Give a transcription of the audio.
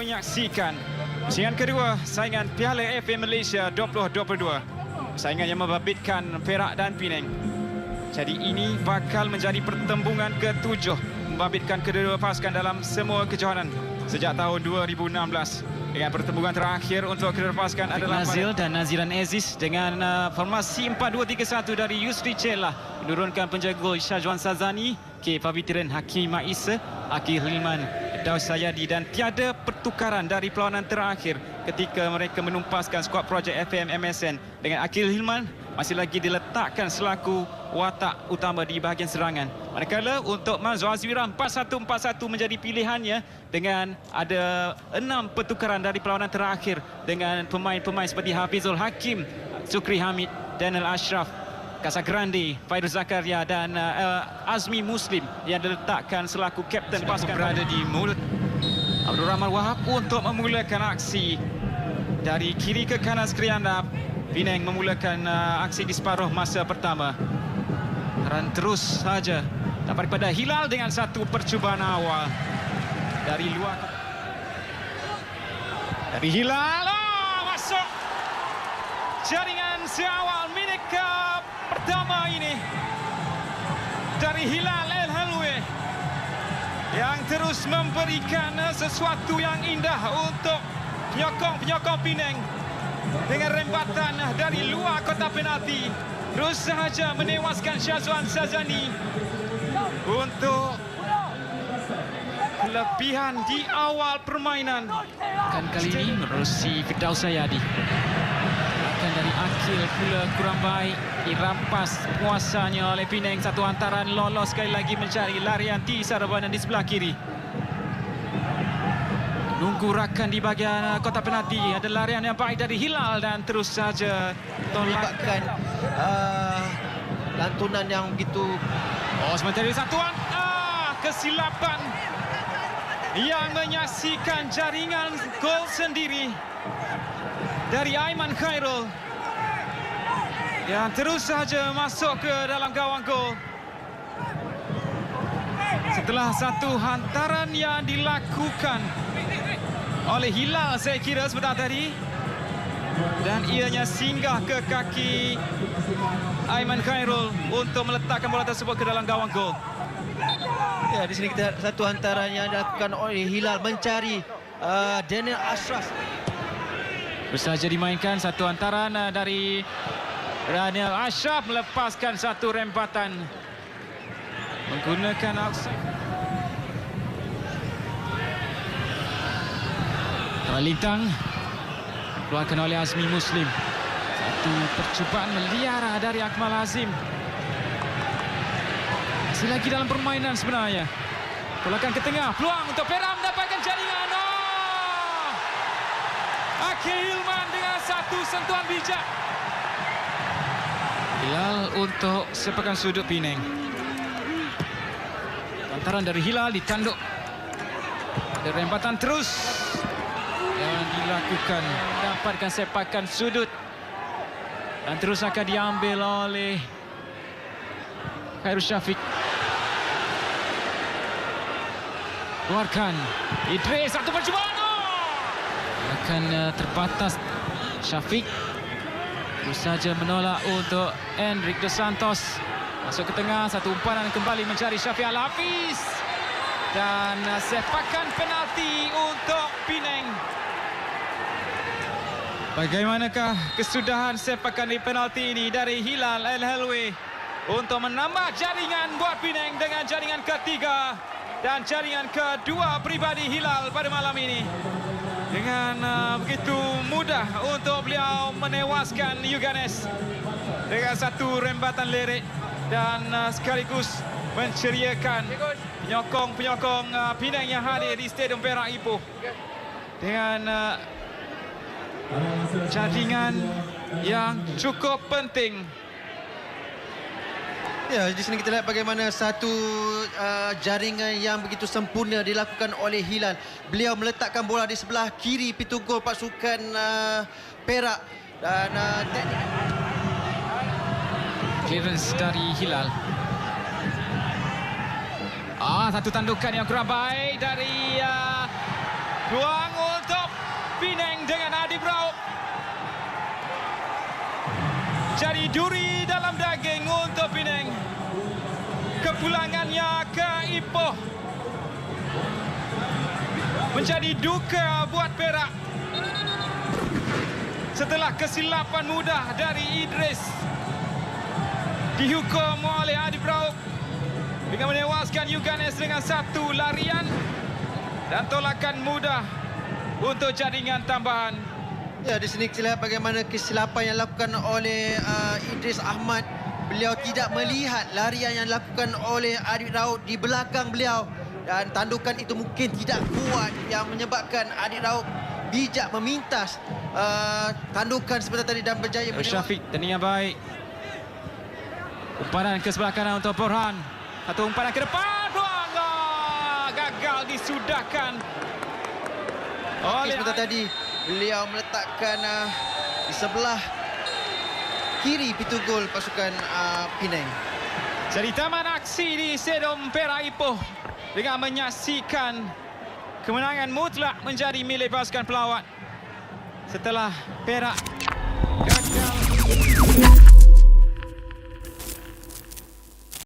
menyaksikan persaingan kedua saingan Piala FA Malaysia 2022. Persaingan yang membabitkan Perak dan Penang. Jadi ini bakal menjadi pertembungan ke-7 membabitkan kedua pasukan dalam semua kejohanan sejak tahun 2016. Dengan pertembungan terakhir untuk kedua pasukan adalah Nazil dan Naziran Aziz dengan formasi 4-2-3-1 dari Yusri Celah menurunkan penjaga gol Syazwan Sazani, K. Pavitran, Hakim Maisa, Akil Hilman, Daus Sayadi, dan tiada pertukaran dari perlawanan terakhir ketika mereka menumpaskan skuad projek FM MSN dengan Akil Hilman masih lagi diletakkan selaku watak utama di bahagian serangan. Manakala untuk Mazhar Azwira 4-1-4-1 menjadi pilihannya dengan ada 6 pertukaran dari perlawanan terakhir dengan pemain-pemain seperti Hafizul Hakim, Sukri Hamid, Daniel Ashraf, Casagrande, Fairuz Zakaria dan Azmi Muslim yang diletakkan selaku kapten pasukan berada di mulut Abdul Rahman Wahab untuk memulakan aksi dari kiri ke kanan sekalian. Penang memulakan aksi di separuh masa pertama. Dan terus saja dapat pada Hilal dengan satu percubaan awal dari luar. Dari Hilal, masuk jaringan seawal minit ke pertama ini dari Hilal El Helwi yang terus memberikan sesuatu yang indah untuk penyokong-penyokong Penang dengan rembatan dari luar kotak penalti. Terus sahaja menewaskan Syazwan Sazani untuk kelebihan di awal permainan. Kan kali ini menerusi Firdaus Sayadi. Akan dari Akil pula kurang baik, dirampas kuasanya oleh Penang. Satu hantaran lolos sekali lagi mencari larian T. Sarabanan di sebelah kiri. Nunggu rakan di bahagian kotak penalti. Ada larian yang baik dari Hilal dan terus saja melibatkan lantunan yang begitu. Sementara satuan kesilapan yang menyaksikan jaringan gol sendiri dari Aiman Khairul yang terus saja masuk ke dalam gawang gol setelah satu hantaran yang dilakukan oleh Hilal saya kira sebentar tadi, dan ianya singgah ke kaki Aiman Khairul untuk meletakkan bola tersebut ke dalam gawang gol. Ya, di sini kita satu hantaran yang dilakukan oleh Hilal mencari Daniel Ashraf. Bersaja dimainkan satu hantaran dari Daniel Ashraf melepaskan satu rempatan menggunakan outside. Lintang keluarkan oleh Azmi Muslim. Satu percubaan meliara dari Akmal Azim. Masih lagi dalam permainan sebenarnya. Tolakan ke tengah, peluang untuk Perak mendapatkan jaringan. Akil Hilman dengan satu sentuhan bijak. Hilal untuk sepakan sudut Penang. Lantaran dari Hilal ditanduk. Ada rempatan terus yang dilakukan, mendapatkan sepakan sudut dan terus akan diambil oleh Khairul Syafiq. Keluarkan Idris, satu percubaan akan terbatas. Syafiq terus saja menolak untuk Enric Dos Santos. Masuk ke tengah, satu umpan kembali mencari Syafiq Al-Hafiz dan sepakan penalti untuk Penang. Bagaimanakah kesudahan sepakan di penalti ini dari Hilal El Helwi untuk menambah jaringan buat Penang dengan jaringan ketiga dan jaringan kedua pribadi Hilal pada malam ini. Dengan begitu mudah untuk beliau menewaskan Yuganes dengan satu rembatan lirik dan sekaligus menceriakan penyokong-penyokong Penang yang hadir di Stadium Perak Ipoh dengan jaringan yang cukup penting. Ya, di sini kita lihat bagaimana satu jaringan yang begitu sempurna dilakukan oleh Hilal. Beliau meletakkan bola di sebelah kiri pintu gol pasukan Perak dan clearance dari Hilal. Satu tandukan yang kurang baik dari peluang Penang dengan Adib Raub. Jadi duri dalam daging untuk Penang. Kepulangannya ke Ipoh menjadi duka buat Perak setelah kesilapan mudah dari Idris. Dihukum oleh Adib Raub dengan menewaskan Yuganes dengan satu larian dan tolakan mudah untuk jaringan tambahan. Ya, di sini kita lihat bagaimana kesilapan yang dilakukan oleh Idris Ahmad. Beliau tidak melihat larian yang dilakukan oleh Adib Raub di belakang beliau. Dan tandukan itu mungkin tidak kuat yang menyebabkan Adib Raub bijak memintas tandukan sebentar tadi dan berjaya Syafiq, tandingan baik. Umpanan ke sebelah kanan untuk Borhan. Satu umpanan ke depan. Allah, gagal disudahkan oleh sebentar tadi. Beliau meletakkan di sebelah kiri pintu gol pasukan Penang. Jadi taman aksi di Stadium Perak Ipoh dengan menyaksikan kemenangan mutlak menjadi milik pasukan pelawat setelah Perak gagal